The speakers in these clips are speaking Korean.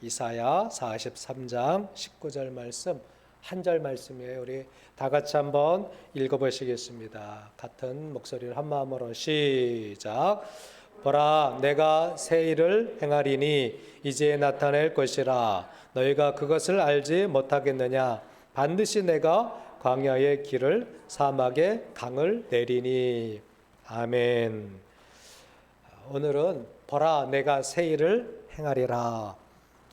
이사야 43장 19절 말씀, 한 절 말씀이에요. 우리 다 같이 한번 읽어보시겠습니다. 같은 목소리를 한 마음으로 시작. 보라, 내가 새 일을 행하리니 이제 나타낼 것이라. 너희가 그것을 알지 못하겠느냐? 반드시 내가 광야의 길을, 사막의 강을 내리니. 아멘. 오늘은 보라, 내가 새 일을 행하리라,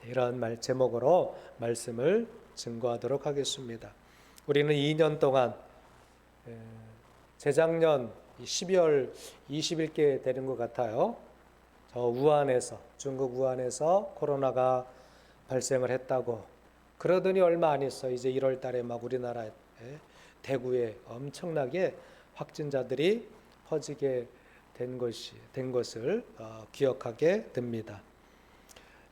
이런 제목으로 말씀을 증거하도록 하겠습니다. 우리는 2년 동안, 재작년 12월 20일께 되는 것 같아요. 저 우한에서, 중국 우한에서 코로나가 발생을 했다고 그러더니 얼마 안 있어 이제 1월 달에 막 우리나라 대구에 엄청나게 확진자들이 퍼지게 된 것을 기억하게 됩니다.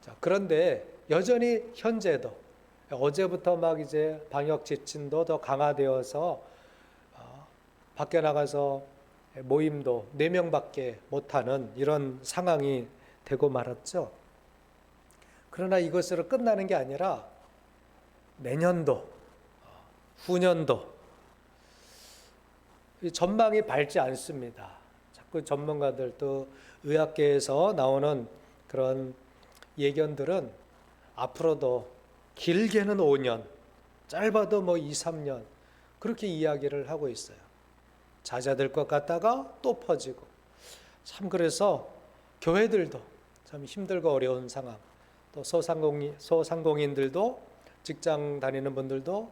자, 그런데 여전히 현재도 어제부터 막 이제 방역 지침도 더 강화되어서 밖에 나가서 모임도 4명밖에 못하는 이런 상황이 되고 말았죠. 그러나 이것으로 끝나는 게 아니라 내년도, 후년도 전망이 밝지 않습니다. 자꾸 전문가들 또 의학계에서 나오는 그런 예견들은 앞으로도 길게는 5년, 짧아도 뭐 2, 3년 그렇게 이야기를 하고 있어요. 잦아들 것 같다가 또 퍼지고, 참 그래서 교회들도 참 힘들고 어려운 상황, 또 소상공인들도, 직장 다니는 분들도,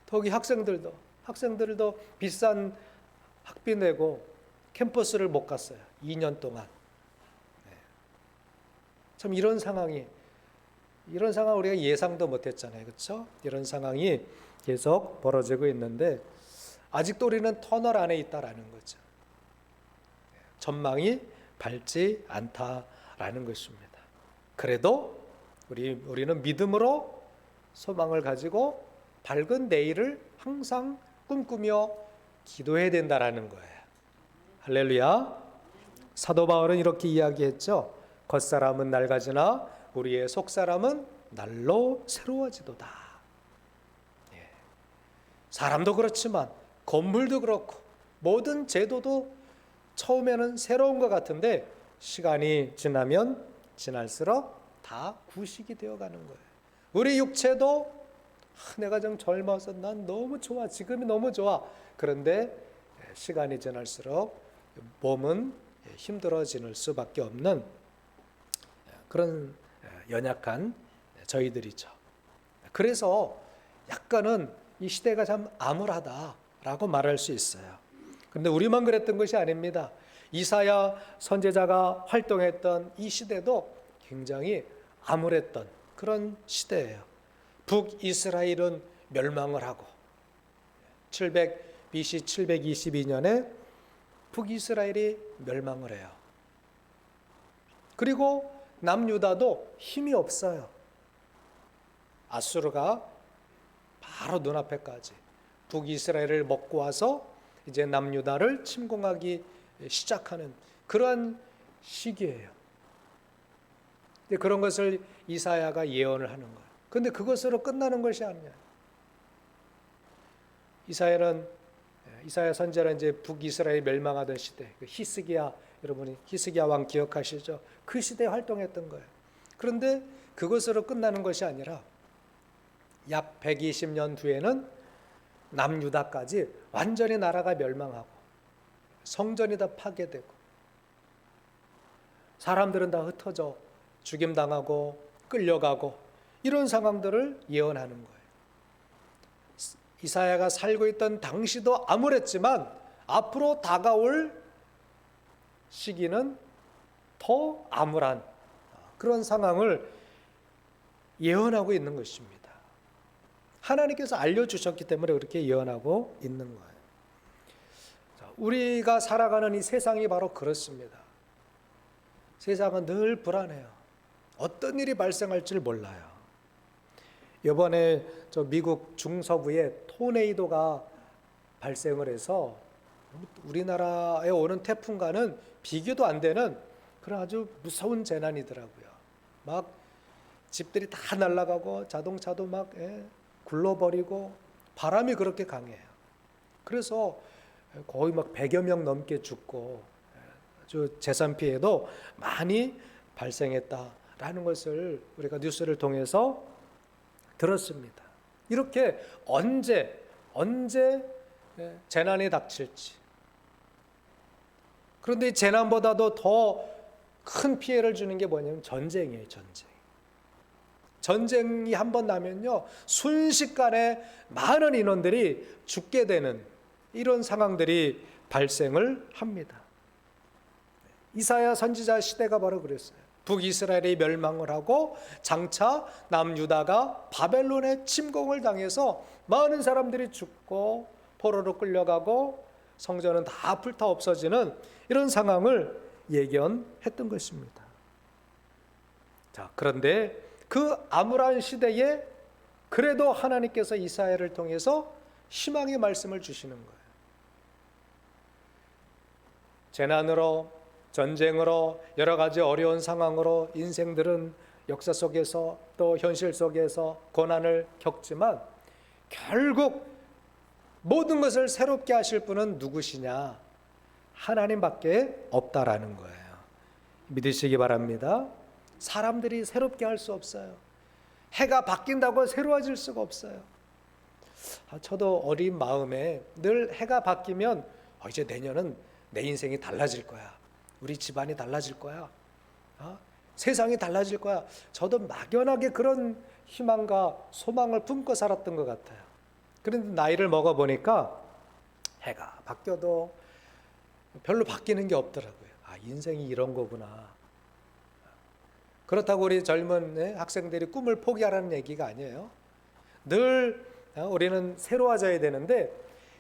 더욱이 학생들도 비싼 학비 내고 캠퍼스를 못 갔어요. 2년 동안. 참 이런 상황 우리가 예상도 못했잖아요. 그렇죠? 이런 상황이 계속 벌어지고 있는데 아직도 우리는 터널 안에 있다라는 거죠. 전망이 밝지 않다라는 것입니다. 그래도 우리는 믿음으로 소망을 가지고 밝은 내일을 항상 꿈꾸며 기도해야 된다라는 거예요. 할렐루야. 사도 바울은 이렇게 이야기했죠. 겉사람은 낡아지나 우리의 속사람은 날로 새로워지도다. 사람도 그렇지만 건물도 그렇고 모든 제도도 처음에는 새로운 것 같은데 시간이 지나면 지날수록 다 구식이 되어가는 거예요. 우리 육체도 내가 좀 젊어서 난 너무 좋아, 지금이 너무 좋아. 그런데 시간이 지날수록 몸은 힘들어질 수밖에 없는 그런 연약한 저희들이죠. 그래서 약간은 이 시대가 참 암울하다라고 말할 수 있어요. 그런데 우리만 그랬던 것이 아닙니다. 이사야 선지자가 활동했던 이 시대도 굉장히 암울했던 그런 시대예요. 북이스라엘은 멸망을 하고 BC 722년에 북이스라엘이 멸망을 해요. 그리고 남유다도 힘이 없어요. 아수르가 바로 눈앞에까지 북이스라엘을 먹고 와서 이제 남유다를 침공하기 시작하는 그러한 시기예요. 그런 것을 이사야가 예언을 하는 거예요. 그런데 그것으로 끝나는 것이 아니에요. 이사야 선지자는 이제 북이스라엘 멸망하던 시대, 히스기야, 여러분이 히스기야 왕 기억하시죠? 그 시대에 활동했던 거예요. 그런데 그것으로 끝나는 것이 아니라 약 120년 뒤에는 남유다까지 완전히 나라가 멸망하고 성전이 다 파괴되고 사람들은 다 흩어져 죽임당하고 끌려가고 이런 상황들을 예언하는 거예요. 이사야가 살고 있던 당시도 암울했지만 앞으로 다가올 시기는 더 암울한 그런 상황을 예언하고 있는 것입니다. 하나님께서 알려주셨기 때문에 그렇게 예언하고 있는 거예요. 우리가 살아가는 이 세상이 바로 그렇습니다. 세상은 늘 불안해요. 어떤 일이 발생할지 몰라요. 이번에 저 미국 중서부에 토네이도가 발생을 해서 우리나라에 오는 태풍과는 비교도 안 되는 그런 아주 무서운 재난이더라고요. 막 집들이 다 날아가고 자동차도 막 굴러버리고 바람이 그렇게 강해요. 그래서 거의 막 100여 명 넘게 죽고 아주 재산 피해도 많이 발생했다라는 것을 우리가 뉴스를 통해서 들었습니다. 이렇게 언제 재난이 닥칠지. 그런데 이 재난보다도 더 큰 피해를 주는 게 뭐냐면 전쟁이에요. 전쟁이 한번 나면요, 순식간에 많은 인원들이 죽게 되는 이런 상황들이 발생을 합니다. 이사야 선지자 시대가 바로 그랬어요. 북이스라엘이 멸망을 하고 장차 남유다가 바벨론의 침공을 당해서 많은 사람들이 죽고 포로로 끌려가고 성전은 다 불타 없어지는 이런 상황을 예견했던 것입니다. 자, 그런데 그 암울한 시대에 그래도 하나님께서 이사야를 통해서 희망의 말씀을 주시는 거예요. 재난으로, 전쟁으로, 여러 가지 어려운 상황으로 인생들은 역사 속에서 또 현실 속에서 고난을 겪지만 결국 모든 것을 새롭게 하실 분은 누구시냐? 하나님밖에 없다라는 거예요. 믿으시기 바랍니다. 사람들이 새롭게 할 수 없어요. 해가 바뀐다고 새로워질 수가 없어요. 저도 어린 마음에 늘 해가 바뀌면 이제 내년은 내 인생이 달라질 거야. 우리 집안이 달라질 거야. 세상이 달라질 거야. 저도 막연하게 그런 희망과 소망을 품고 살았던 것 같아요. 그런데 나이를 먹어보니까 해가 바뀌어도 별로 바뀌는 게 없더라고요. 인생이 이런 거구나. 그렇다고 우리 젊은 학생들이 꿈을 포기하라는 얘기가 아니에요. 늘 우리는 새로워져야 되는데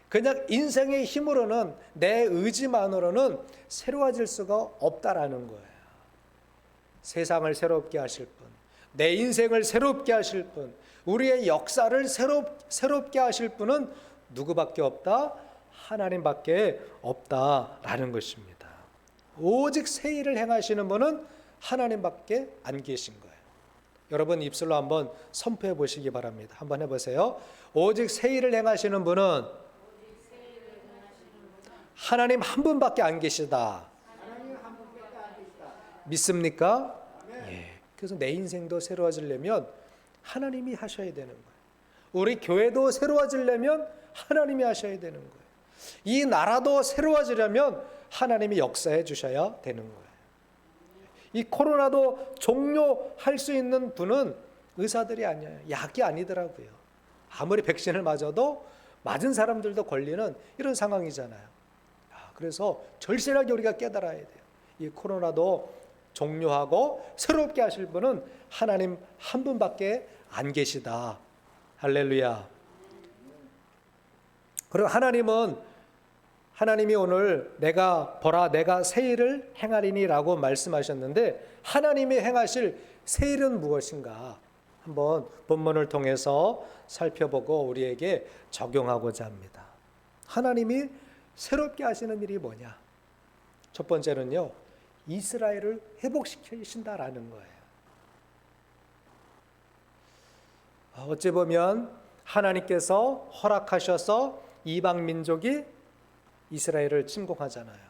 그냥 인생의 힘으로는, 내 의지만으로는 새로워질 수가 없다라는 거예요. 세상을 새롭게 하실 분, 내 인생을 새롭게 하실 분, 우리의 역사를 새롭게 하실 분은 누구밖에 없다? 하나님밖에 없다라는 것입니다. 오직 새 일을 행하시는 분은 하나님밖에 안 계신 거예요. 여러분 입술로 한번 선포해 보시기 바랍니다. 한번 해보세요. 오직 새 일을 행하시는 분은 하나님 한 분밖에 안 계시다. 믿습니까? 예. 그래서 내 인생도 새로워지려면 하나님이 하셔야 되는 거예요. 우리 교회도 새로워지려면 하나님이 하셔야 되는 거예요. 이 나라도 새로워지려면 하나님이 역사해 주셔야 되는 거예요. 이 코로나도 종료할 수 있는 분은 의사들이 아니에요. 약이 아니더라고요. 아무리 백신을 맞아도 맞은 사람들도 걸리는 이런 상황이잖아요. 그래서 절실하게 우리가 깨달아야 돼요. 이 코로나도 종료하고 새롭게 하실 분은 하나님 한 분밖에 안 계시다. 할렐루야. 그리고 하나님이 오늘 내가 새 일을 행하리니라고 말씀하셨는데 하나님이 행하실 새 일은 무엇인가? 한번 본문을 통해서 살펴보고 우리에게 적용하고자 합니다. 하나님이 새롭게 하시는 일이 뭐냐? 첫 번째는요, 이스라엘을 회복시키신다라는 거예요. 어찌 보면 하나님께서 허락하셔서 이방 민족이 이스라엘을 침공하잖아요.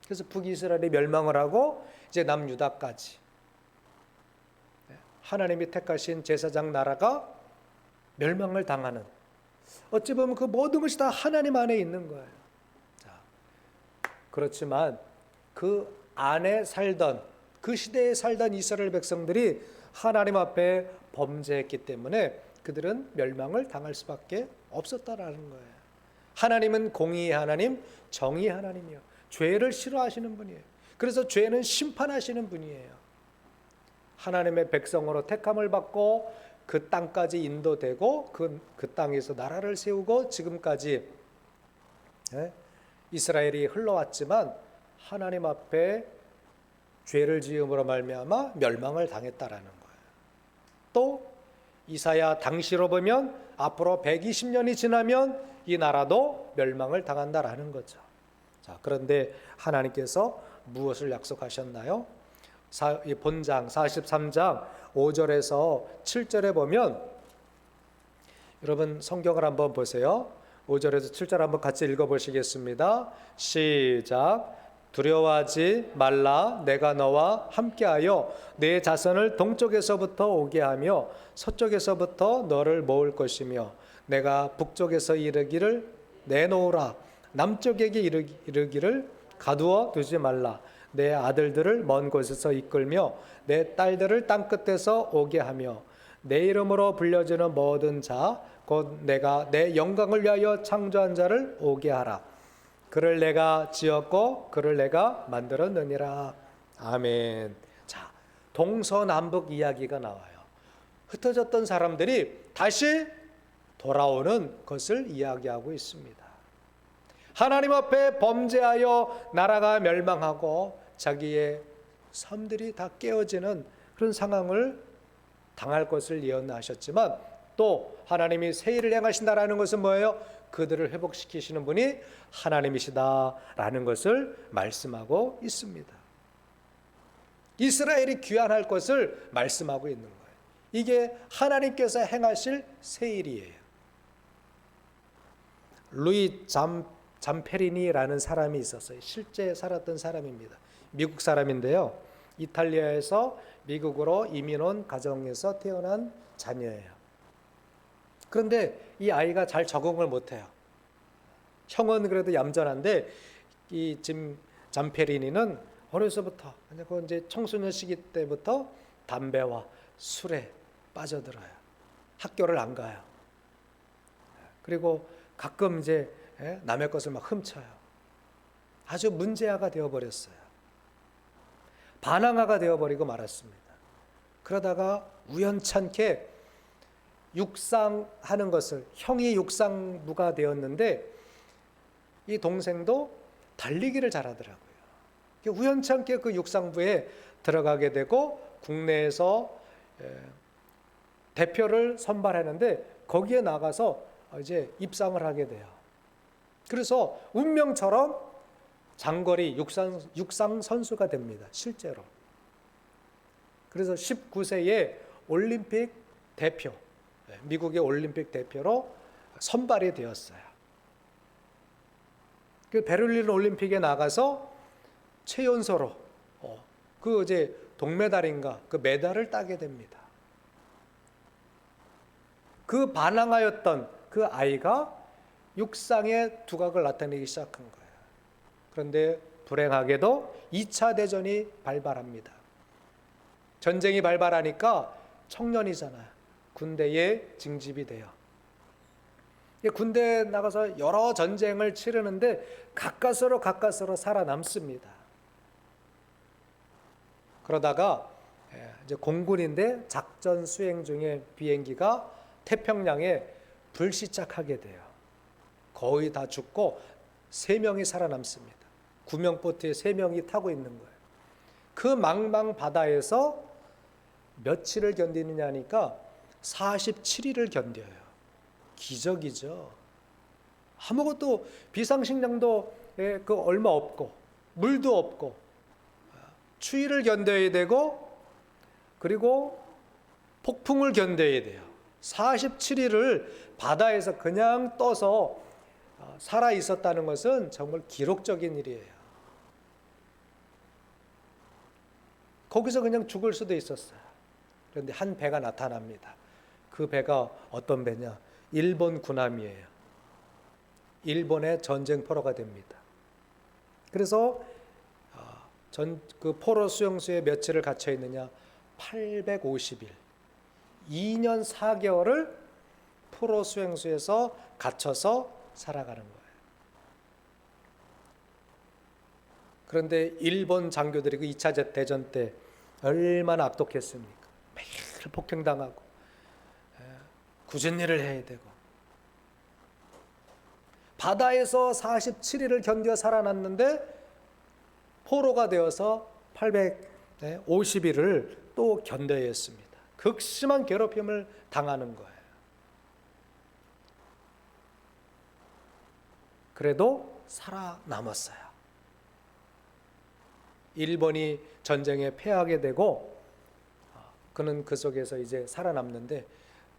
그래서 북이스라엘이 멸망을 하고 이제 남유다까지 하나님이 택하신 제사장 나라가 멸망을 당하는, 어찌 보면 그 모든 것이 다 하나님 안에 있는 거예요. 그렇지만 그 안에 살던, 그 시대에 살던 이스라엘 백성들이 하나님 앞에 범죄했기 때문에 그들은 멸망을 당할 수밖에 없었다라는 거예요. 하나님은 공의의 하나님, 정의의 하나님이요, 죄를 싫어하시는 분이에요. 그래서 죄는 심판하시는 분이에요. 하나님의 백성으로 택함을 받고 그 땅까지 인도되고 그 땅에서 나라를 세우고 지금까지 이스라엘이 흘러왔지만 하나님 앞에 죄를 지음으로 말미암아 멸망을 당했다라는 거예요. 또 이사야 당시로 보면 앞으로 120년이 지나면 이 나라도 멸망을 당한다라는 거죠. 자, 그런데 하나님께서 무엇을 약속하셨나요? 이 본장 43장 5절에서 7절에 보면, 여러분 성경을 한번 보세요. 5절에서 7절 한번 같이 읽어보시겠습니다. 시작. 두려워하지 말라. 내가 너와 함께하여 내 자손을 동쪽에서부터 오게 하며 서쪽에서부터 너를 모을 것이며, 내가 북쪽에서 이르기를 내놓으라. 남쪽에게 이르기를 가두어 두지 말라. 내 아들들을 먼 곳에서 이끌며 내 딸들을 땅끝에서 오게 하며, 내 이름으로 불려지는 모든 자 곧 내가 내 영광을 위하여 창조한 자를 오게 하라. 그를 내가 지었고 그를 내가 만들었느니라. 아멘. 자, 동서남북 이야기가 나와요. 흩어졌던 사람들이 다시 돌아오는 것을 이야기하고 있습니다. 하나님 앞에 범죄하여 나라가 멸망하고 자기의 삶들이 다 깨어지는 그런 상황을 당할 것을 예언하셨지만, 또 하나님이 새 일을 행하신다라는 것은 뭐예요? 그들을 회복시키시는 분이 하나님이시다라는 것을 말씀하고 있습니다. 이스라엘이 귀환할 것을 말씀하고 있는 거예요. 이게 하나님께서 행하실 새 일이에요. 루이 잠페리니라는 사람이 있었어요. 실제 살았던 사람입니다. 미국 사람인데요. 이탈리아에서 미국으로 이민 온 가정에서 태어난 자녀예요. 그런데 이 아이가 잘 적응을 못해요. 형은 그래도 얌전한데 이 잠페리니는 어려서부터, 그 이제 청소년 시기 때부터 담배와 술에 빠져들어요. 학교를 안 가요. 그리고 가끔 이제 남의 것을 막 훔쳐요. 아주 문제아가 되어버렸어요. 반항아가 되어버리고 말았습니다. 그러다가 우연찮게 육상하는 것을, 형이 육상부가 되었는데 이 동생도 달리기를 잘하더라고요. 우연찮게 그 육상부에 들어가게 되고 국내에서 대표를 선발하는데 거기에 나가서 이제 입상을 하게 돼요. 그래서 운명처럼 장거리 육상 선수가 됩니다. 실제로. 그래서 19세에 올림픽 대표, 미국의 올림픽 대표로 선발이 되었어요. 그 베를린 올림픽에 나가서 최연소로 그 이제 동메달인가 그 메달을 따게 됩니다. 그 반항하였던 그 아이가 육상의 두각을 나타내기 시작한 거예요. 그런데 불행하게도 2차 대전이 발발합니다. 전쟁이 발발하니까 청년이잖아요. 군대에 징집이 돼요. 군대에 나가서 여러 전쟁을 치르는데 가까스로 살아남습니다. 그러다가 이제 공군인데 작전 수행 중에 비행기가 태평양에 불시착하게 돼요. 거의 다 죽고 3명이 살아남습니다. 구명보트에 3명이 타고 있는 거예요. 그 망망 바다에서 며칠을 견디느냐 하니까 47일을 견뎌요. 기적이죠. 아무것도 비상식량도 그 얼마 없고 물도 없고 추위를 견뎌야 되고 그리고 폭풍을 견뎌야 돼요. 47일을 바다에서 그냥 떠서 살아 있었다는 것은 정말 기록적인 일이에요. 거기서 그냥 죽을 수도 있었어요. 그런데 한 배가 나타납니다. 그 배가 어떤 배냐? 일본 군함이에요. 일본의 전쟁포로가 됩니다. 그래서 그 포로 수용소에 며칠을 갇혀 있느냐? 850일. 2년 4개월을 포로 수용소에서 갇혀서 살아가는 거예요. 그런데 일본 장교들이 그 2차 대전 때 얼마나 악독했습니까? 매일 폭행당하고 굳은 일을 해야 되고 바다에서 47일을 견뎌 살아났는데 포로가 되어서 850일을 또 견뎌야 했습니다. 극심한 괴롭힘을 당하는 거예요. 그래도 살아남았어요. 일본이 전쟁에 패하게 되고 그는 그 속에서 이제 살아남는데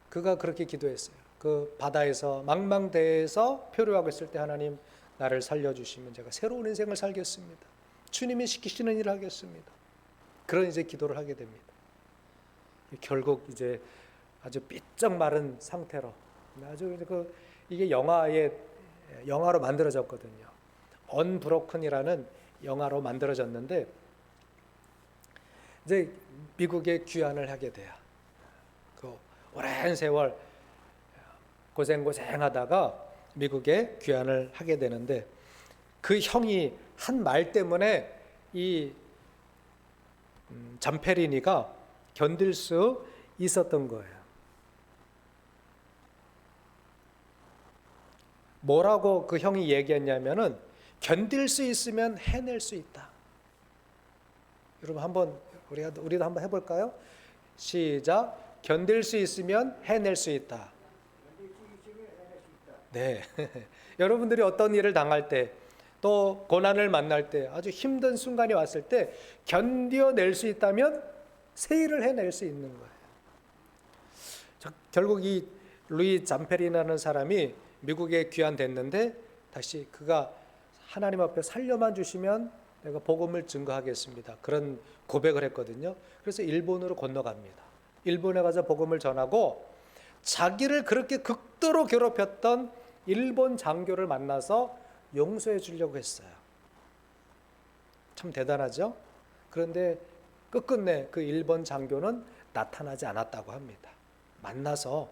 그가 그렇게 기도했어요. 그 바다에서 망망대해에서 표류하고 있을 때 하나님 나를 살려주시면 제가 새로운 인생을 살겠습니다. 주님이 시키시는 일을 하겠습니다. 그런 이제 기도를 하게 됩니다. 결국 이제 아주 삐쩍 마른 상태로 아주 이게 영화로 만들어졌거든요. 언브로큰이라는 영화로 만들어졌는데 이제 미국에 귀환을 하게 돼요. 그 오랜 세월 고생하다가 미국에 귀환을 하게 되는데 그 형이 한 말 때문에 이 잠페리니가 견딜 수 있었던 거예요. 뭐라고 그 형이 얘기했냐면은 견딜 수 있으면 해낼 수 있다. 여러분 한번 우리도 한번 해볼까요? 시작. 견딜 수 있으면 해낼 수 있다. 네. 여러분들이 어떤 일을 당할 때, 또 고난을 만날 때, 아주 힘든 순간이 왔을 때 견뎌낼 수 있다면 새 일을 해낼 수 있는 거예요. 결국 이 루이 잠페리라는 사람이 미국에 귀환됐는데 다시 그가 하나님 앞에 살려만 주시면 내가 복음을 증거하겠습니다. 그런 고백을 했거든요. 그래서 일본으로 건너갑니다. 일본에 가서 복음을 전하고 자기를 그렇게 극도로 괴롭혔던 일본 장교를 만나서 용서해 주려고 했어요. 참 대단하죠? 그런데 끝끝내 그 일본 장교는 나타나지 않았다고 합니다. 만나서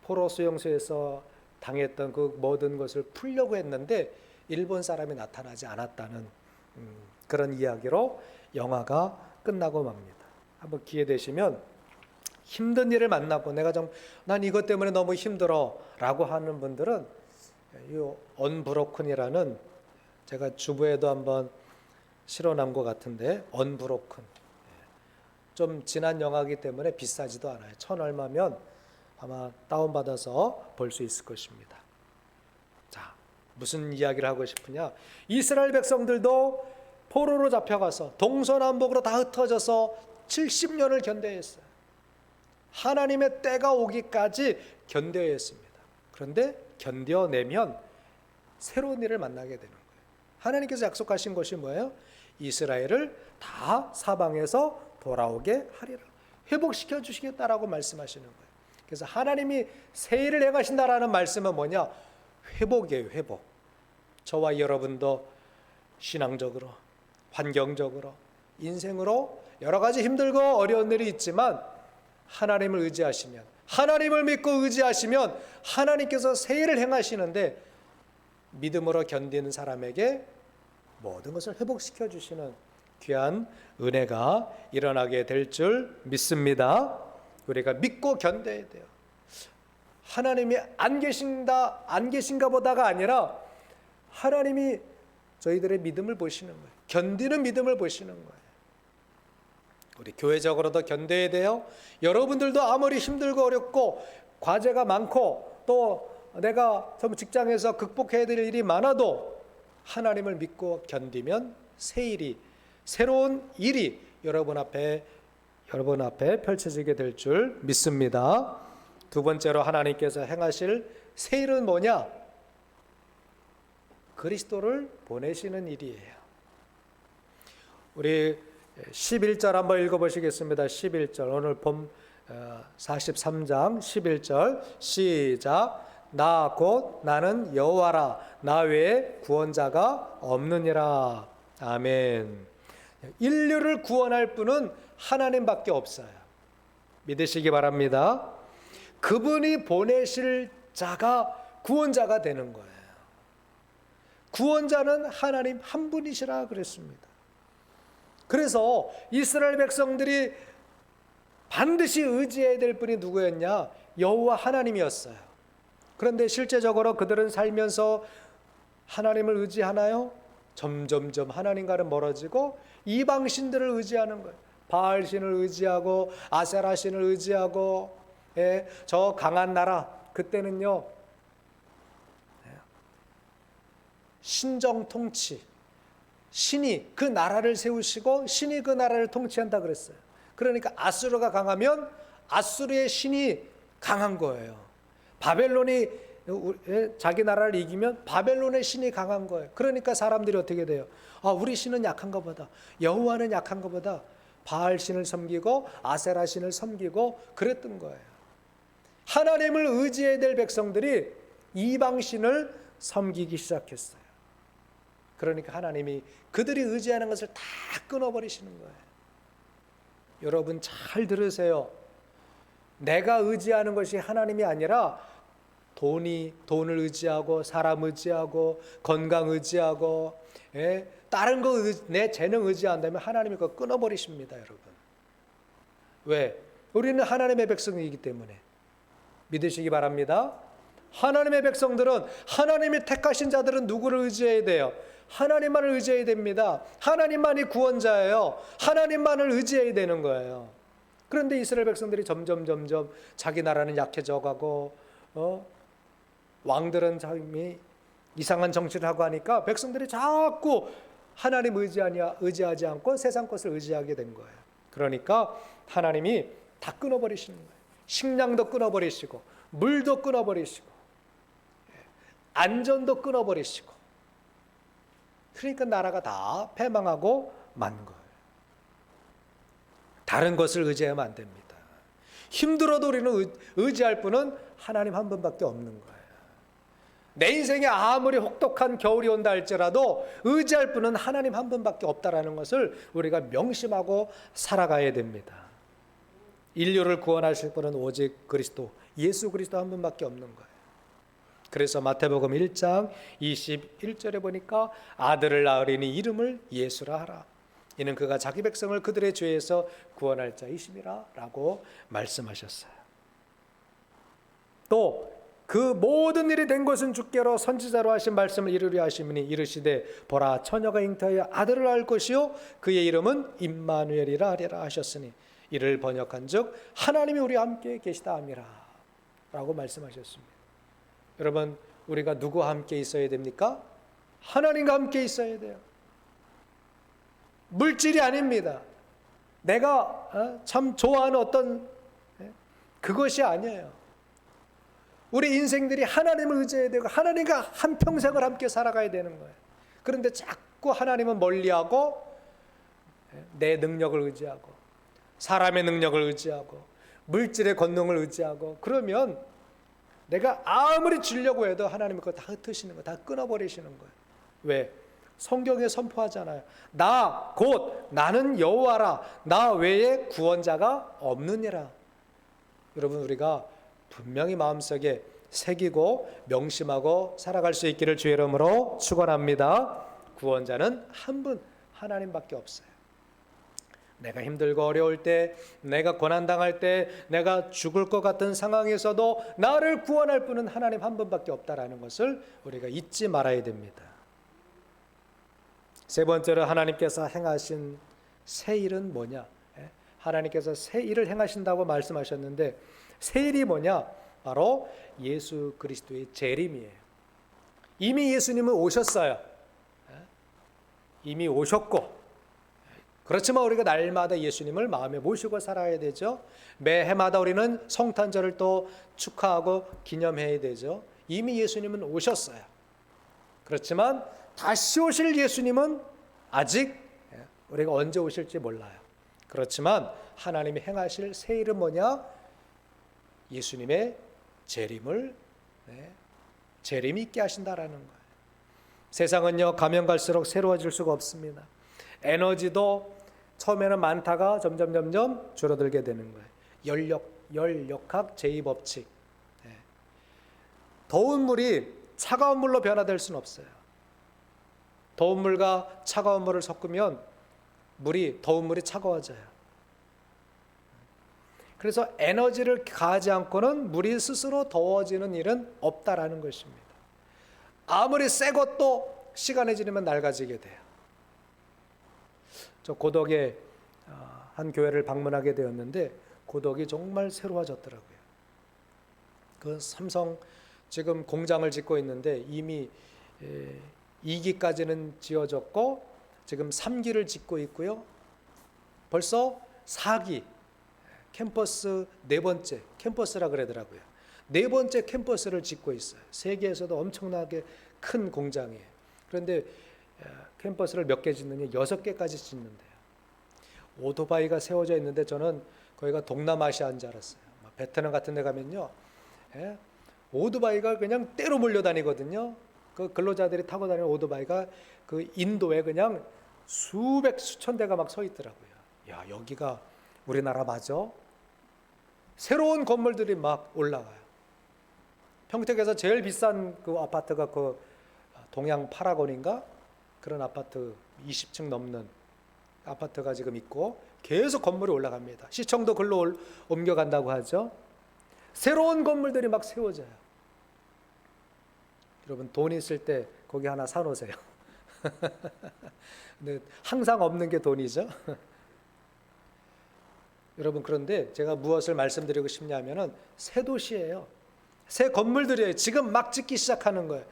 포로 수용소에서 당했던 그 모든 것을 풀려고 했는데 일본 사람이 나타나지 않았다는 그런 이야기로 영화가 끝나고 맙니다. 한번 기회 되시면 힘든 일을 만나고 난 이것 때문에 너무 힘들어 라고 하는 분들은 이 언브로큰이라는, 제가 주부에도 한번 실어놓은 것 같은데, 언브로큰 좀 지난 영화이기 때문에 비싸지도 않아요. 1,000얼마면 아마 다운받아서 볼 수 있을 것입니다. 자, 무슨 이야기를 하고 싶으냐? 이스라엘 백성들도 포로로 잡혀가서 동서남북으로 다 흩어져서 70년을 견뎌했어요. 하나님의 때가 오기까지 견뎌야 했습니다. 그런데 견뎌내면 새로운 일을 만나게 되는 거예요. 하나님께서 약속하신 것이 뭐예요? 이스라엘을 다 사방에서 돌아오게 하리라. 회복시켜 주시겠다라고 말씀하시는 거예요. 그래서 하나님이 새 일을 행하신다라는 말씀은 뭐냐? 회복이에요, 회복. 저와 여러분도 신앙적으로, 환경적으로, 인생으로 여러 가지 힘들고 어려운 일이 있지만 하나님을 의지하시면, 하나님을 믿고 의지하시면 하나님께서 새 일을 행하시는데 믿음으로 견디는 사람에게 모든 것을 회복시켜 주시는 귀한 은혜가 일어나게 될 줄 믿습니다. 우리가 믿고 견뎌야 돼요. 하나님이 안 계신가 보다가 아니라 하나님이 저희들의 믿음을 보시는 거예요. 견디는 믿음을 보시는 거예요. 우리 교회적으로도 견뎌야 돼요. 여러분들도 아무리 힘들고 어렵고 과제가 많고 또 내가 좀 직장에서 극복해야 될 일이 많아도 하나님을 믿고 견디면 새로운 일이 여러분 앞에 펼쳐지게 될 줄 믿습니다. 두 번째로 하나님께서 행하실 새 일은 뭐냐? 그리스도를 보내시는 일이에요. 우리 11절 한번 읽어보시겠습니다. 11절 오늘 본 43장 11절 시작. 나 곧 나는 여호와라 나 외에 구원자가 없느니라. 아멘. 인류를 구원할 분은 하나님밖에 없어요. 믿으시기 바랍니다. 그분이 보내실 자가 구원자가 되는 거예요. 구원자는 하나님 한 분이시라 그랬습니다. 그래서 이스라엘 백성들이 반드시 의지해야 될 분이 누구였냐? 여호와 하나님이었어요. 그런데 실제적으로 그들은 살면서 하나님을 의지하나요? 점점점 하나님과는 멀어지고 이방신들을 의지하는 거예요. 바알신을 의지하고 아세라신을 의지하고, 저 강한 나라, 그때는요 신정 통치, 신이 그 나라를 세우시고 신이 그 나라를 통치한다 그랬어요. 그러니까 아수르가 강하면 아수르의 신이 강한 거예요. 바벨론이 자기 나라를 이기면 바벨론의 신이 강한 거예요. 그러니까 사람들이 어떻게 돼요? 우리 신은 약한가 보다. 여호와는 약한가 보다. 바알 신을 섬기고 아세라 신을 섬기고 그랬던 거예요. 하나님을 의지해야 될 백성들이 이방 신을 섬기기 시작했어요. 그러니까 하나님이 그들이 의지하는 것을 다 끊어버리시는 거예요. 여러분 잘 들으세요. 내가 의지하는 것이 하나님이 아니라 돈을 의지하고 사람 의지하고 건강 의지하고 다른 거 내 재능 의지한다면 하나님이 그거 끊어버리십니다, 여러분. 왜? 우리는 하나님의 백성이기 때문에 믿으시기 바랍니다. 하나님의 백성들은 하나님이 택하신 자들은 누구를 의지해야 돼요? 하나님만을 의지해야 됩니다. 하나님만이 구원자예요. 하나님만을 의지해야 되는 거예요. 그런데 이스라엘 백성들이 점점 자기 나라는 약해져 가고 왕들은 자기 이상한 정치를 하고 하니까 백성들이 자꾸 하나님 의지하지 않고 세상 것을 의지하게 된 거예요. 그러니까 하나님이 다 끊어버리시는 거예요. 식량도 끊어버리시고 물도 끊어버리시고 안전도 끊어버리시고 그러니까 나라가 다 패망하고 만 거예요. 다른 것을 의지하면 안 됩니다. 힘들어도 우리는 의지할 분은 하나님 한 분밖에 없는 거예요. 내 인생에 아무리 혹독한 겨울이 온다 할지라도 의지할 분은 하나님 한 분밖에 없다라는 것을 우리가 명심하고 살아가야 됩니다. 인류를 구원하실 분은 오직 그리스도, 예수 그리스도 한 분밖에 없는 거예요. 그래서 마태복음 1장 21절에 보니까 아들을 낳으리니 이름을 예수라 하라. 이는 그가 자기 백성을 그들의 죄에서 구원할 자이심이라 라고 말씀하셨어요. 또 그 모든 일이 된 것은 주께로 선지자로 하신 말씀을 이루려 하심이니 이르시되 보라 처녀가 잉태하여 아들을 낳을 것이요 그의 이름은 임마누엘이라 하리라 하셨으니 이를 번역한즉 하나님이 우리와 함께 계시다 함이라 라고 말씀하셨습니다. 여러분 우리가 누구와 함께 있어야 됩니까? 하나님과 함께 있어야 돼요. 물질이 아닙니다. 내가 참 좋아하는 어떤 그것이 아니에요. 우리 인생들이 하나님을 의지해야 되고 하나님과 한평생을 함께 살아가야 되는 거예요. 그런데 자꾸 하나님은 멀리하고 내 능력을 의지하고 사람의 능력을 의지하고 물질의 권능을 의지하고 그러면 내가 아무리 주려고 해도 하나님이 그거 다 흩으시는 거예요. 다 끊어버리시는 거예요. 왜? 성경에 선포하잖아요. 나 곧 나는 여호와라. 나 외에 구원자가 없느니라. 여러분 우리가 분명히 마음속에 새기고 명심하고 살아갈 수 있기를 주의 이름으로 축원합니다. 구원자는 한 분 하나님밖에 없어요. 내가 힘들고 어려울 때, 내가 고난당할 때, 내가 죽을 것 같은 상황에서도 나를 구원할 분은 하나님 한 분밖에 없다라는 것을 우리가 잊지 말아야 됩니다. 세 번째로 하나님께서 행하신 새 일은 뭐냐? 하나님께서 새 일을 행하신다고 말씀하셨는데 새 일이 뭐냐? 바로 예수 그리스도의 재림이에요. 이미 예수님은 오셨어요. 이미 오셨고 그렇지만 우리가 날마다 예수님을 마음에 모시고 살아야 되죠. 매 해마다 우리는 성탄절을 또 축하하고 기념해야 되죠. 이미 예수님은 오셨어요. 그렇지만 다시 오실 예수님은 아직 우리가 언제 오실지 몰라요. 그렇지만 하나님이 행하실 새 일은 뭐냐? 예수님의 재림을 재림이 있게 하신다라는 거예요. 세상은요 가면 갈수록 새로워질 수가 없습니다. 에너지도 처음에는 많다가 점점 줄어들게 되는 거예요. 열역학 제2법칙. 더운 물이 차가운 물로 변화될 수는 없어요. 더운 물과 차가운 물을 섞으면 더운 물이 차가워져요. 그래서 에너지를 가하지 않고는 물이 스스로 더워지는 일은 없다라는 것입니다. 아무리 새 것도 시간이 지나면 낡아지게 돼요. 저 고덕에 한 교회를 방문하게 되었는데 고덕이 정말 새로워졌더라고요. 그 삼성 지금 공장을 짓고 있는데 이미 2기까지는 지어졌고 지금 3기를 짓고 있고요. 벌써 4기 캠퍼스 네 번째 캠퍼스라 그러더라고요. 네 번째 캠퍼스를 짓고 있어요. 세계에서도 엄청나게 큰 공장이에요. 그런데 캠퍼스를 몇 개 짓느냐 6개까지 짓는데요. 오토바이가 세워져 있는데 저는 거기가 동남아시아인 줄 알았어요. 베트남 같은 데 가면요, 오토바이가 그냥 때로 몰려다니거든요. 그 근로자들이 타고 다니는 오토바이가 그 인도에 그냥 수백 수천 대가 막 서 있더라고요. 야, 여기가 우리나라 맞아? 새로운 건물들이 막 올라가요. 평택에서 제일 비싼 그 아파트가 그 동양 파라곤인가? 그런 아파트 20층 넘는 아파트가 지금 있고 계속 건물이 올라갑니다. 시청도 글로 옮겨간다고 하죠. 새로운 건물들이 막 세워져요. 여러분 돈 있을 때 거기 하나 사놓으세요. 근데 항상 없는 게 돈이죠. 여러분 그런데 제가 무엇을 말씀드리고 싶냐면은 새 도시예요. 새 건물들이에요. 지금 막 짓기 시작하는 거예요.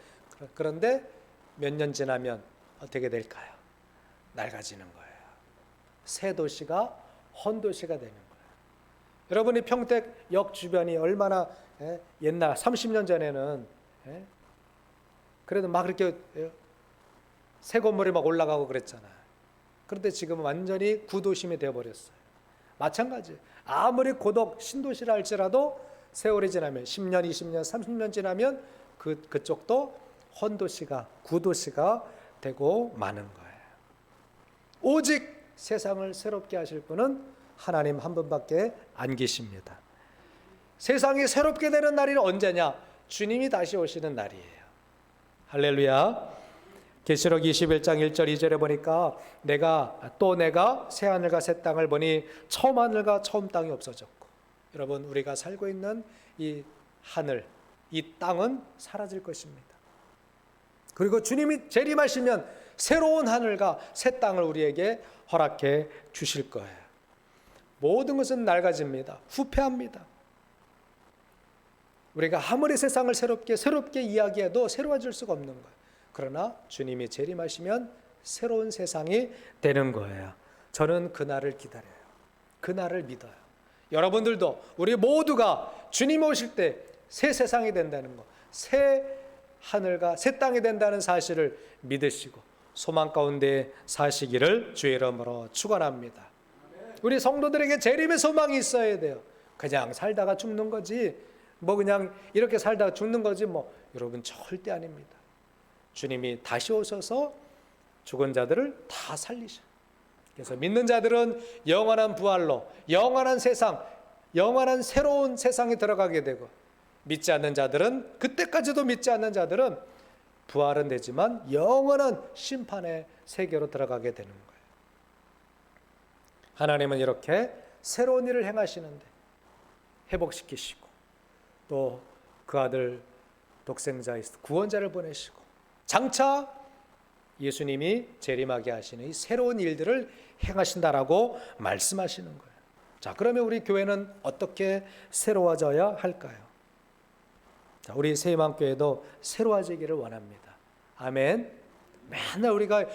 그런데 몇 년 지나면 어떻게 될까요? 낡아지는 거예요. 새 도시가 헌도시가 되는 거예요. 여러분이 평택역 주변이 얼마나 옛날 30년 전에는 그래도 막 그렇게 새 건물이 막 올라가고 그랬잖아요. 그런데 지금은 완전히 구도심이 되어버렸어요. 마찬가지. 아무리 고독 신도시라 할지라도 세월이 지나면 10년, 20년, 30년 지나면 그쪽도 헌도시가 구도시가 되고 마는 거예요. 오직 세상을 새롭게 하실 분은 하나님 한 분밖에 안 계십니다. 세상이 새롭게 되는 날이 언제냐? 주님이 다시 오시는 날이에요. 할렐루야. 계시록 21장 1절 2절에 보니까 내가 새 하늘과 새 땅을 보니 처음 하늘과 처음 땅이 없어졌고, 여러분 우리가 살고 있는 이 하늘, 이 땅은 사라질 것입니다. 그리고 주님이 재림하시면 새로운 하늘과 새 땅을 우리에게 허락해 주실 거예요. 모든 것은 낡아집니다. 후패합니다. 우리가 아무리 세상을 새롭게 이야기해도 새로워질 수가 없는 거예요. 그러나 주님이 재림하시면 새로운 세상이 되는 거예요. 저는 그날을 기다려요. 그날을 믿어요. 여러분들도 우리 모두가 주님 오실 때 새 세상이 된다는 것, 새 하늘과 새 땅이 된다는 사실을 믿으시고 소망 가운데 사시기를 주의 이름으로 축원합니다. 우리 성도들에게 재림의 소망이 있어야 돼요. 그냥 살다가 죽는 거지, 그냥 이렇게 살다가 죽는 거지 여러분 절대 아닙니다. 주님이 다시 오셔서 죽은 자들을 다 살리셔. 그래서 믿는 자들은 영원한 부활로 영원한 세상, 영원한 새로운 세상에 들어가게 되고, 믿지 않는 자들은, 그때까지도 믿지 않는 자들은 부활은 되지만 영원한 심판의 세계로 들어가게 되는 거예요. 하나님은 이렇게 새로운 일을 행하시는데 회복시키시고 또 그 아들 독생자 구원자를 보내시고 장차 예수님이 재림하게 하시는 이 새로운 일들을 행하신다라고 말씀하시는 거예요. 자, 그러면 우리 교회는 어떻게 새로워져야 할까요? 자, 우리 세희망교회도 새로워지기를 원합니다. 아멘. 맨날 우리가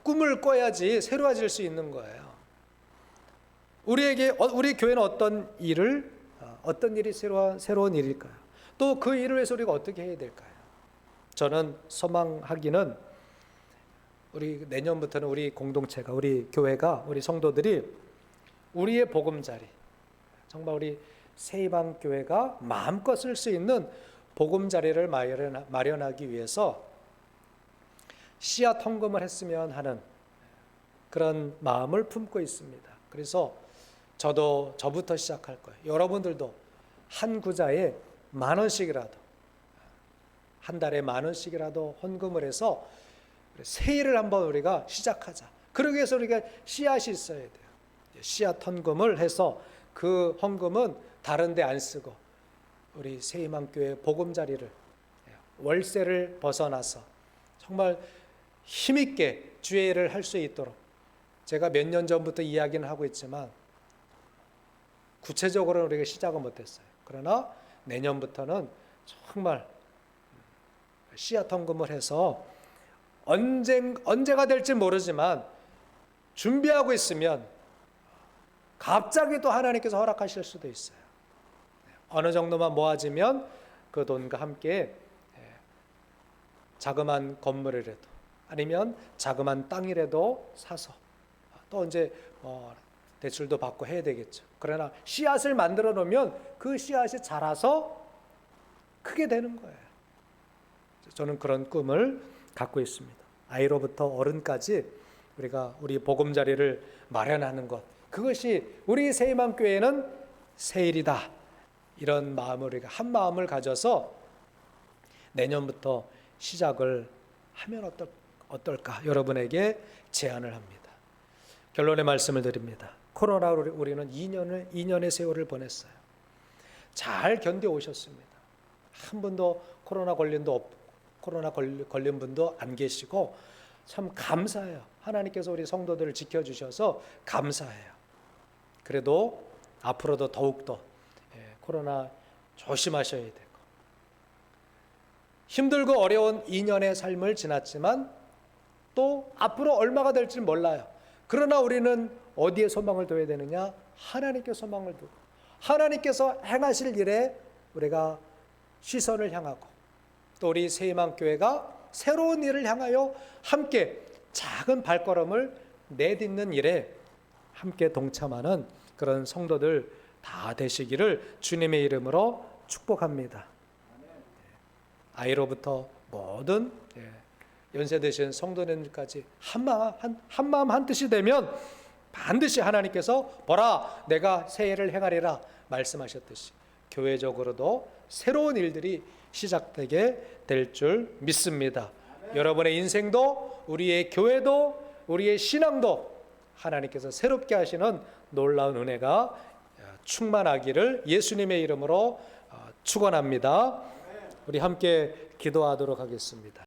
꿈을 꿔야지 새로워질 수 있는 거예요. 우리 교회는 어떤 일이 새로운 일일까요? 또 그 일을 위해서 우리가 어떻게 해야 될까요? 저는 소망하기는 우리 내년부터는 우리 공동체가, 우리 교회가, 우리 성도들이 우리의 보금자리, 정말 우리 세희방교회가 마음껏 쓸 수 있는 보금자리를 마련하기 위해서 씨앗 헌금을 했으면 하는 그런 마음을 품고 있습니다. 그래서 저부터 시작할 거예요. 여러분들도 한 구자에 10,000원씩이라도, 한 달에 10,000원씩이라도 헌금을 해서 새 일을 한번 우리가 시작하자. 그러기 위해서 우리가 씨앗이 있어야 돼요. 씨앗 헌금을 해서 그 헌금은 다른 데 안 쓰고 우리 세희망교회 보금자리를, 월세를 벗어나서 정말 힘있게 주의 일을 할 수 있도록, 제가 몇 년 전부터 이야기는 하고 있지만 구체적으로는 우리가 시작은 못했어요. 그러나 내년부터는 정말 씨앗 헌금을 해서 언제가 될지 모르지만 준비하고 있으면 갑자기 또 하나님께서 허락하실 수도 있어요. 어느 정도만 모아지면 그 돈과 함께 자그만 건물이라도 아니면 자그만 땅이라도 사서 또 이제 대출도 받고 해야 되겠죠. 그러나 씨앗을 만들어 놓으면 그 씨앗이 자라서 크게 되는 거예요. 저는 그런 꿈을 갖고 있습니다. 아이로부터 어른까지 우리가 우리 보금자리를 마련하는 것, 그것이 우리 새희망교회는 새일이다. 이런 마음을 우리가 한 마음을 가져서 내년부터 시작을 하면 어떨까 여러분에게 제안을 합니다. 결론의 말씀을 드립니다. 코로나로 우리는 2년의 세월을 보냈어요. 잘 견뎌 오셨습니다. 한 분도 코로나 걸린 분도 안 계시고 참 감사해요. 하나님께서 우리 성도들을 지켜주셔서 감사해요. 그래도 앞으로도 더욱더 코로나 조심하셔야 되고, 힘들고 어려운 2년의 삶을 지났지만 또 앞으로 얼마가 될지 몰라요. 그러나 우리는 어디에 소망을 둬야 되느냐? 하나님께 소망을 두고 하나님께서 행하실 일에 우리가 시선을 향하고, 또 우리 새희망교회가 새로운 일을 향하여 함께 작은 발걸음을 내딛는 일에 함께 동참하는 그런 성도들 다 되시기를 주님의 이름으로 축복합니다. 아이로부터 모든 연세 드신 성도님들까지 한마음 한뜻이 되면 반드시 하나님께서 보라 내가 새 일을 행하리라 말씀하셨듯이 교회적으로도 새로운 일들이 시작되게 될 줄 믿습니다. 여러분의 인생도 우리의 교회도 우리의 신앙도 하나님께서 새롭게 하시는 놀라운 은혜가 충만하기를 예수님의 이름으로 축원합니다. 우리 함께 기도하도록 하겠습니다.